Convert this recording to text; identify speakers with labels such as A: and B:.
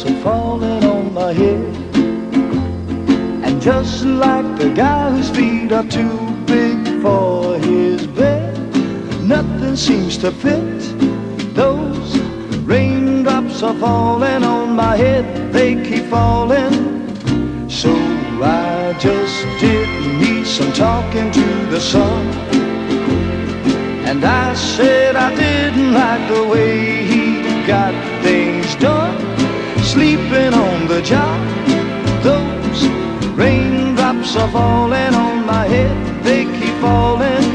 A: raindrops are falling on my head. And just like the guy whose feet are too big for his bed, nothing seems to fit. Those raindrops are falling on my head, they keep falling. So I just did need some talking to the sun. And I said I didn't like the way he got things done, sleeping on the job. Those raindrops are falling on my head, they keep falling.